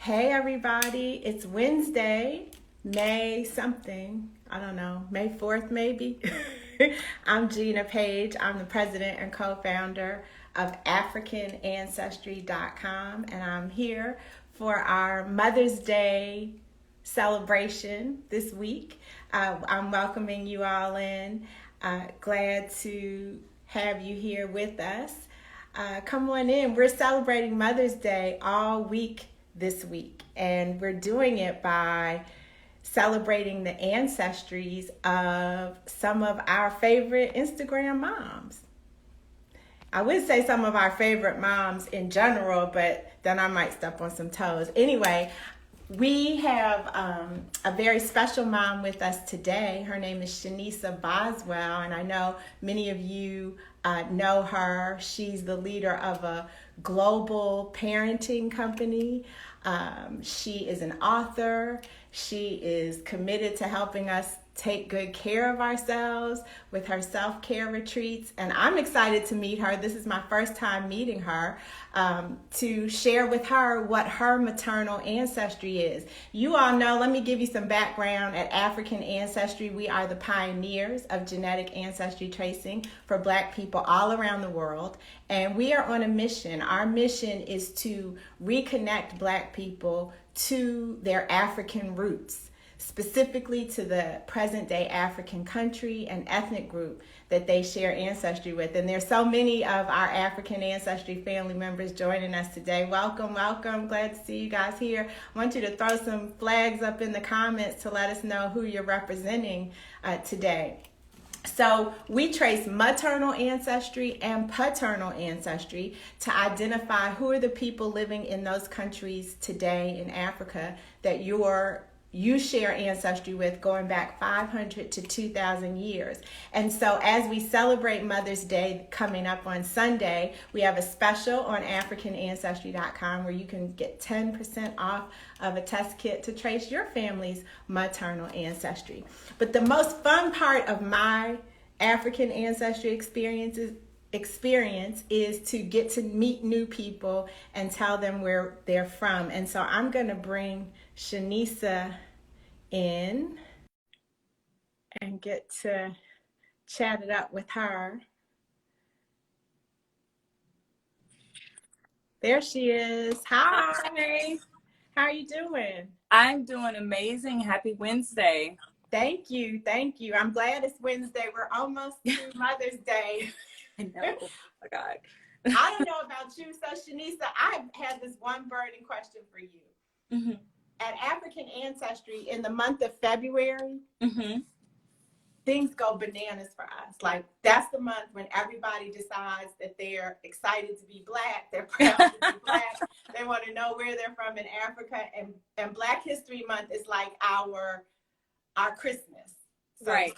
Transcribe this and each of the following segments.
Hey everybody, it's Wednesday, May something, I don't know, May 4th maybe. I'm Gina Page. I'm the president and co-founder of africanancestry.com, and I'm here for our Mother's Day celebration this week. I'm welcoming you all in. Glad to have you here with us. Come on in. We're celebrating Mother's Day all week this week, and we're doing it by celebrating the ancestries of some of our favorite Instagram moms. I would say some of our favorite moms in general, but then I might step on some toes. Anyway, we have a very special mom with us today. Her name is Shanicia Boswell, and I know many of you know her. She's the leader of a global parenting company. She is an author. She is committed to helping us take good care of ourselves with her self-care retreats, and I'm excited to meet her. This is my first time meeting her, to share with her what her maternal ancestry is. You all know, let me give you some background. At African Ancestry, we are the pioneers of genetic ancestry tracing for Black people all around the world, and we are on a mission. Our mission is to reconnect Black people to their African roots, specifically to the present day African country and ethnic group that they share ancestry with. And there's so many of our African ancestry family members joining us today. Welcome, welcome. Glad to see you guys here. I want you to throw some flags up in the comments to let us know who you're representing today. So we trace maternal ancestry and paternal ancestry to identify who are the people living in those countries today in Africa that you share ancestry with, going back 500 to 2,000 years. And so as we celebrate Mother's Day coming up on Sunday, we have a special on africanancestry.com where you can get 10% off of a test kit to trace your family's maternal ancestry. But the most fun part of my African ancestry experience is to get to meet new people and tell them where they're from. And so I'm going to bring Shanissa in and get to chat it up with her. There she is. Hi. Hi. How are you doing? I'm doing amazing. Happy Wednesday. Thank you. Thank you. I'm glad it's Wednesday. We're almost to Mother's Day. I know. Oh my God. I don't know about you. So, Shanissa, I had this one burning question for you. Mm-hmm. At African Ancestry, in the month of February, things go bananas for us. Like, that's the month when everybody decides that they're excited to be Black, they're proud to be Black, they want to know where they're from in Africa, and Black History Month is like our Christmas. So Right.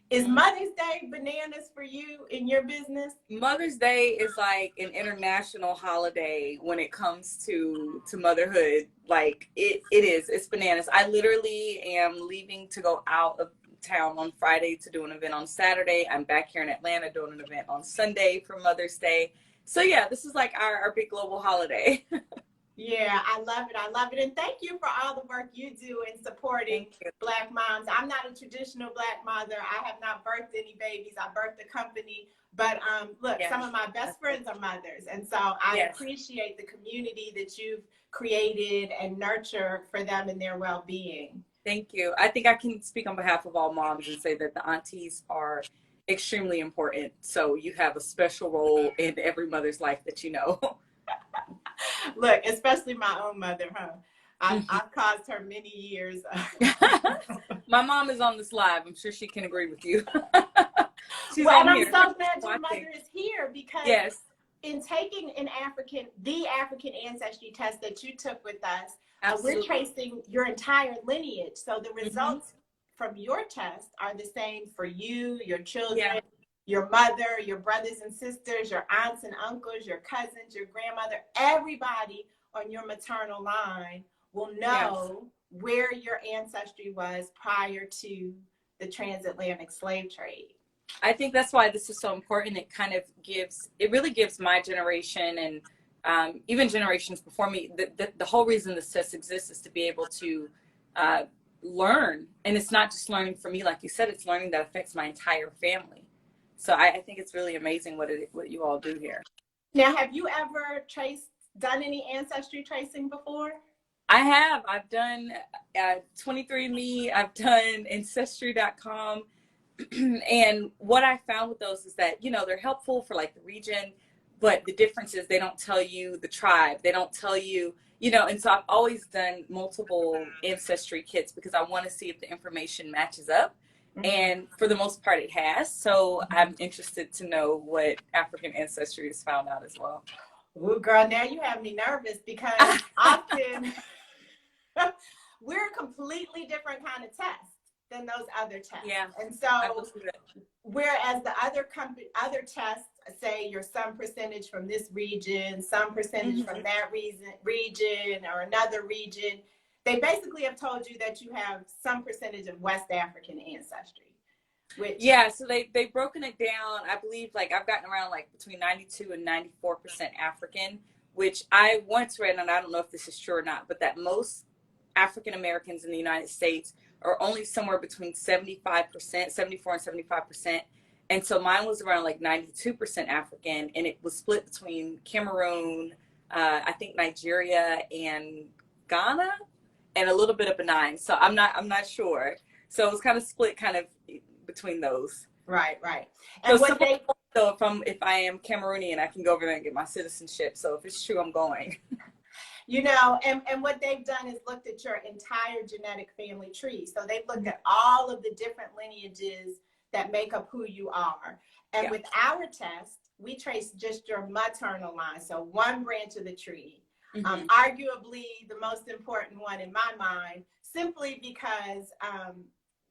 Is Mother's Day bananas for you in your business? Mother's Day is like an international holiday when it comes to motherhood. Like it is. It's bananas. I literally am leaving to go out of town on Friday to do an event on Saturday. I'm back here in Atlanta doing an event on Sunday for Mother's Day. So yeah, this is like our big global holiday. Yeah, I love it. I love it. And thank you for all the work you do in supporting Black moms. I'm not a traditional Black mother. I have not birthed any babies. I birthed a company. But look, some of my best friends are mothers. And so I appreciate the community that you've created and nurture for them and their well-being. Thank you. I think I can speak on behalf of all moms and say that the aunties are extremely important. So you have a special role in every mother's life that you know. Look, especially my own mother, huh? I've caused her many years. My mom is on this live. I'm sure she can agree with you. She's well, and I'm so glad your mother is here because in taking the African ancestry test that you took with us, we're tracing your entire lineage. So the results from your test are the same for you, your children, your mother, your brothers and sisters, your aunts and uncles, your cousins, your grandmother. Everybody on your maternal line will know where your ancestry was prior to the transatlantic slave trade. I think that's why this is so important. It kind of really gives my generation and even generations before me. The whole reason this test exists is to be able to uh, learn. And it's not just learning for me, like you said, it's learning that affects my entire family. So I think it's really amazing what you all do here. Now, have you ever done any ancestry tracing before? I have. I've done 23andMe. I've done Ancestry.com. And what I found with those is that, they're helpful for like the region, but the difference is they don't tell you the tribe. They don't tell you, and so I've always done multiple ancestry kits because I want to see if the information matches up. And for the most part, it has. So I'm interested to know what African Ancestry has found out as well. Ooh, girl, now you have me nervous because often we're a completely different kind of test than those other tests. Yeah. And so whereas the other tests say you're some percentage from this region, some percentage from that region or another region, they basically have told you that you have some percentage of West African ancestry. So they've broken it down. I believe like I've gotten around like between 92 and 94% African, which I once read, and I don't know if this is true or not, but that most African Americans in the United States are only somewhere between 75%, 74 and 75%. And so mine was around like 92% African, and it was split between Cameroon, I think Nigeria and Ghana, and a little bit of Benin. So I'm not sure. So it was kind of split kind of between those. Right. And so if I am Cameroonian, I can go over there and get my citizenship. So if it's true, I'm going. And what they've done is looked at your entire genetic family tree. So they've looked at all of the different lineages that make up who you are. And with our test, we trace just your maternal line. So one branch of the tree, arguably the most important one in my mind, simply because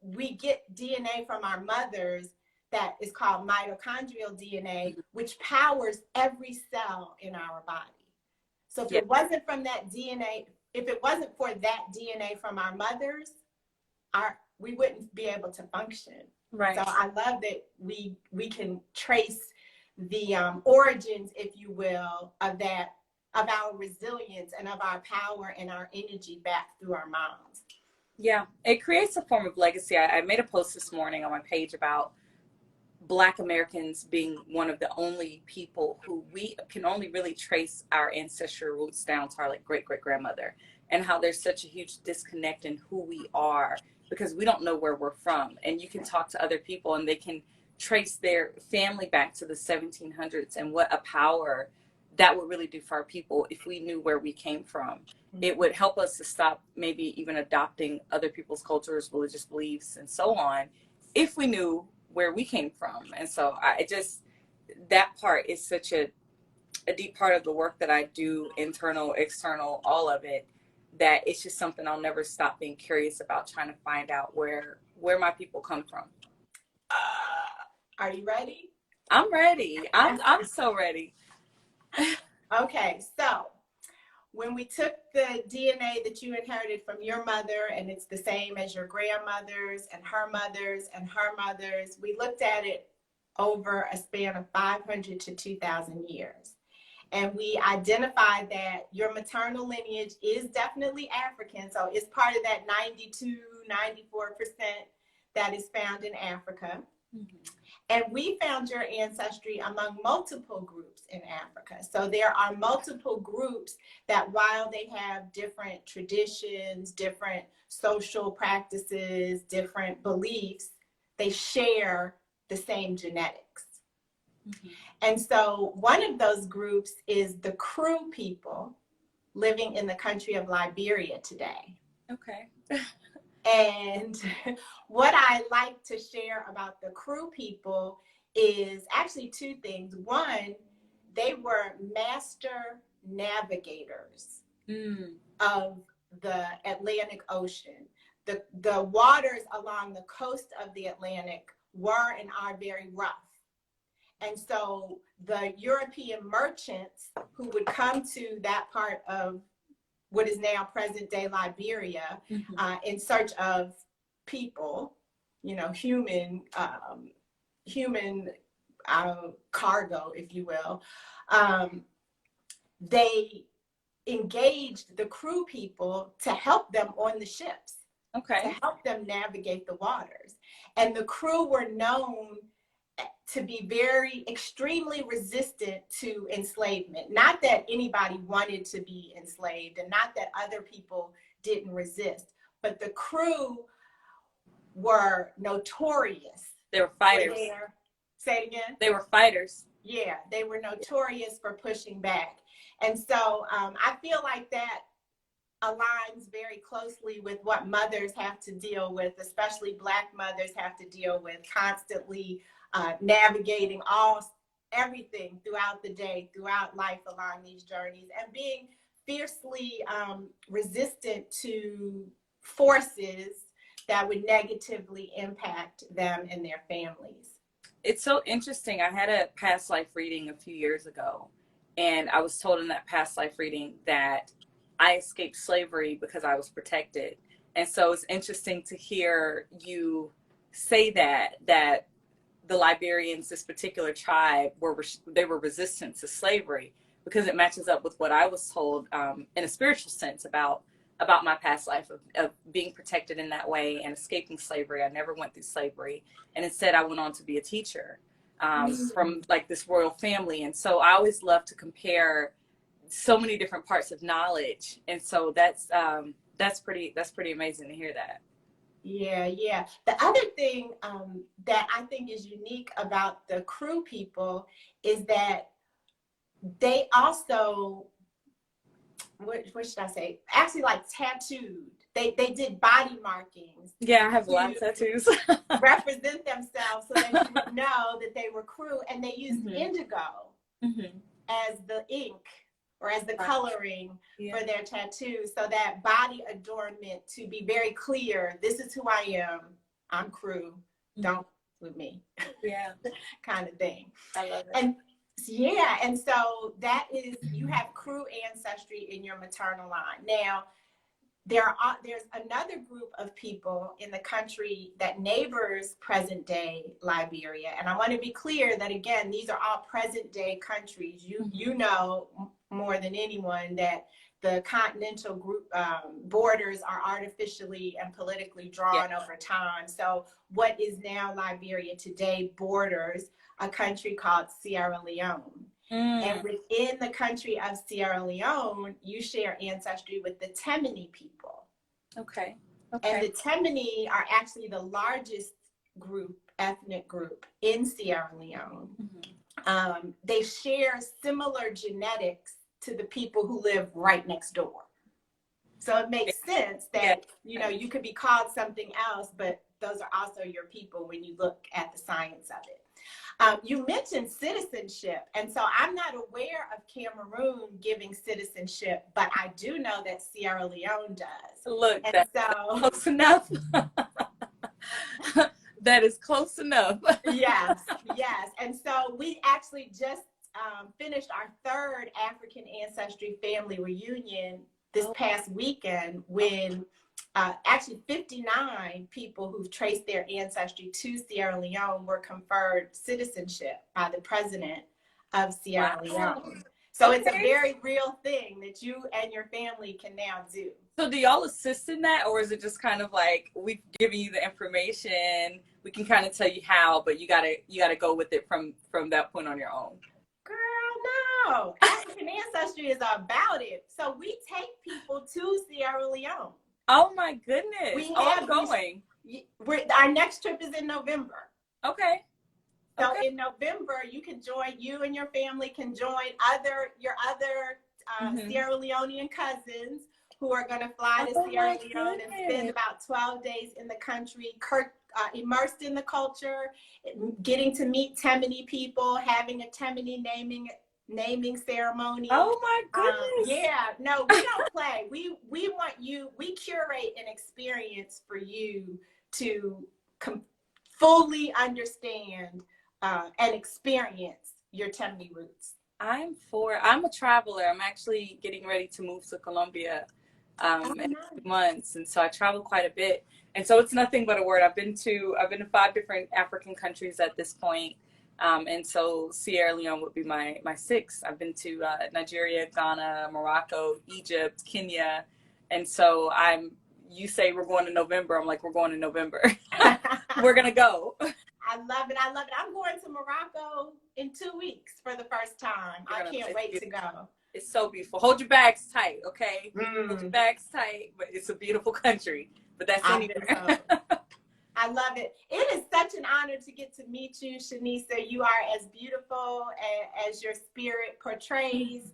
we get DNA from our mothers that is called mitochondrial DNA, which powers every cell in our body. So if it wasn't from that DNA, if it wasn't for that DNA from our mothers, we wouldn't be able to function. Right. So I love that we can trace the origins, if you will, of our resilience and of our power and our energy back through our moms. Yeah, it creates a form of legacy. I made a post this morning on my page about Black Americans being one of the only people who we can only really trace our ancestral roots down to our like great-great-grandmother, and how there's such a huge disconnect in who we are because we don't know where we're from. And you can talk to other people and they can trace their family back to the 1700s, and what a power that would really do for our people if we knew where we came from. It would help us to stop maybe even adopting other people's cultures, religious beliefs, and so on, if we knew where we came from. And so that part is such a deep part of the work that I do, internal, external, all of it, that it's just something I'll never stop being curious about, trying to find out where my people come from. Are you ready? I'm ready. I'm so ready. Okay, so when we took the DNA that you inherited from your mother, and it's the same as your grandmother's and her mother's and her mother's, we looked at it over a span of 500 to 2,000 years. And we identified that your maternal lineage is definitely African. So it's part of that 92, 94% that is found in Africa. And we found your ancestry among multiple groups in Africa. So there are multiple groups that, while they have different traditions, different social practices, different beliefs, they share the same genetics. And so one of those groups is the Kru people living in the country of Liberia today. Okay. And what I like to share about the Kru people is actually two things. One, they were master navigators of the Atlantic Ocean. The waters along the coast of the Atlantic were and are very rough. And so the European merchants who would come to that part of what is now present day Liberia in search of people, human cargo, if you will, they engaged the crew people to help them on the ships, to help them navigate the waters. And the crew were known to be very extremely resistant to enslavement. Not that anybody wanted to be enslaved, and not that other people didn't resist, but the crew were notorious. They were fighters. Say it again. They were fighters. Yeah, they were notorious for pushing back. And so I feel like that aligns very closely with what mothers have to deal with, especially Black mothers have to deal with, constantly navigating everything throughout the day, throughout life along these journeys, and being fiercely resistant to forces that would negatively impact them and their families. It's so interesting. I had a past life reading a few years ago, and I was told in that past life reading that I escaped slavery because I was protected. And so it's interesting to hear you say that the Liberians, this particular tribe, were resistant to slavery, because it matches up with what I was told in a spiritual sense about my past life of being protected in that way and escaping slavery. I never went through slavery. And instead I went on to be a teacher from like this royal family. And so I always love to compare so many different parts of knowledge. And so that's pretty amazing to hear that. Yeah. The other thing that I think is unique about the crew people is that they also, what should I say? Actually, like tattooed. They did body markings. Yeah, I have a lot of tattoos. Represent themselves so that you would know that they were crew, and they used indigo as the ink or as the coloring for their tattoos, so that body adornment to be very clear. This is who I am. I'm crew. Don't with me. Yeah, kind of thing. I love it. And so that is, you have crew ancestry in your maternal line. Now, there's another group of people in the country that neighbors present day Liberia. And I want to be clear that, again, these are all present day countries. You know more than anyone that the continental group borders are artificially and politically drawn over time. So what is now Liberia today borders a country called Sierra Leone. And within the country of Sierra Leone, you share ancestry with the Temini people. Okay. And the Temini are actually the largest ethnic group in Sierra Leone. They share similar genetics to the people who live right next door. So it makes sense that, you could be called something else, but those are also your people when you look at the science of it. You mentioned citizenship, and so I'm not aware of Cameroon giving citizenship, but I do know that Sierra Leone does. Look, that's close enough. That is close enough. Yes. And so we actually just finished our third African Ancestry family reunion this past weekend when actually 59 people who've traced their ancestry to Sierra Leone were conferred citizenship by the president of Sierra Leone. So it's a very real thing that you and your family can now do. So do y'all assist in that, or is it just kind of like, we've given you the information, we can kind of tell you how, but you gotta go with it from that point on your own? Girl, no. African Ancestry is about it. So we take people to Sierra Leone. Oh my goodness. I'm going. Our next trip is in November. Okay. So in November, you and your family can join your other Sierra Leonean cousins who are going to fly to Sierra Leone and spend about 12 days in the country, immersed in the culture, getting to meet Temini people, having a Temini naming ceremony. Oh my goodness. No, we don't play. We curate an experience for you to fully understand and experience your Temini roots. I'm a traveler. I'm actually getting ready to move to Colombia in 2 months, and so I travel quite a bit, and so it's nothing but a word. I've been to 5 different African countries at this point, And so Sierra Leone would be my sixth. I've been to Nigeria, Ghana, Morocco, Egypt, Kenya. And so you say we're going to November. I'm like, we're going to November. We're going to go. I love it. I love it. I'm going to Morocco in 2 weeks for the first time. I can't wait to go. It's so beautiful. Hold your bags tight, okay? Hold your bags tight, but it's a beautiful country. But that's anywhere. I love it. It is such an honor to get to meet you, Shanissa. You are as beautiful as your spirit portrays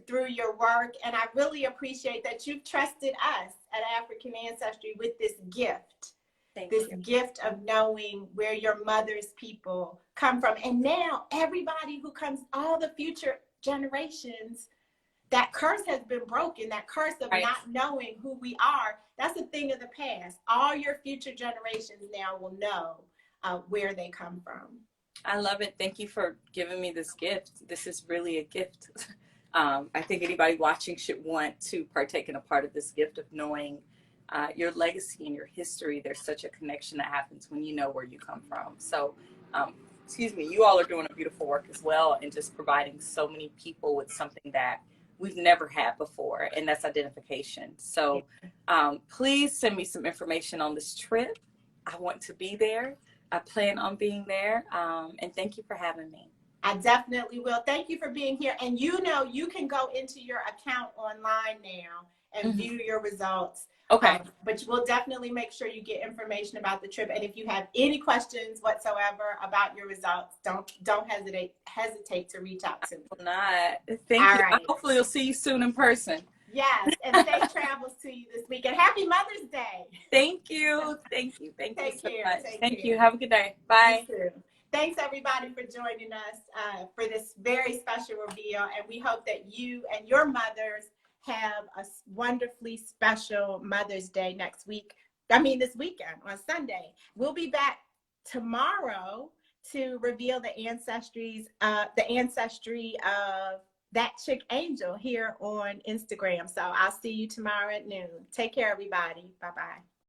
through your work. And I really appreciate that you've trusted us at African Ancestry with this gift. This gift of knowing where your mother's people come from. And now everybody who comes, all the future generations, that curse has been broken, that curse of not knowing who we are. That's a thing of the past. All your future generations now will know where they come from. I love it. Thank you for giving me this gift. This is really a gift. I think anybody watching should want to partake in a part of this gift of knowing your legacy and your history. There's such a connection that happens when you know where you come from. So, excuse me, you all are doing a beautiful work as well, and just providing so many people with something that we've never had before, and that's identification. So please send me some information on this trip. I want to be there. I plan on being there. And thank you for having me. I definitely will. Thank you for being here. And you know, you can go into your account online now and view your results. Okay. But we'll definitely make sure you get information about the trip. And if you have any questions whatsoever about your results, don't hesitate to reach out to me. Thank you. Right. Hopefully you'll see you soon in person. Yes, and safe travels to you this week. And happy Mother's Day. Thank you. Thank you. Thank you so much. Thank you. Care. Have a good day. Bye. You too. Thanks everybody for joining us for this very special reveal. And we hope that you and your mothers have a wonderfully special Mother's Day this weekend on Sunday. We'll be back tomorrow to reveal the ancestry of that chick Angel here on Instagram. So I'll see you tomorrow at noon. Take care, everybody. Bye-bye.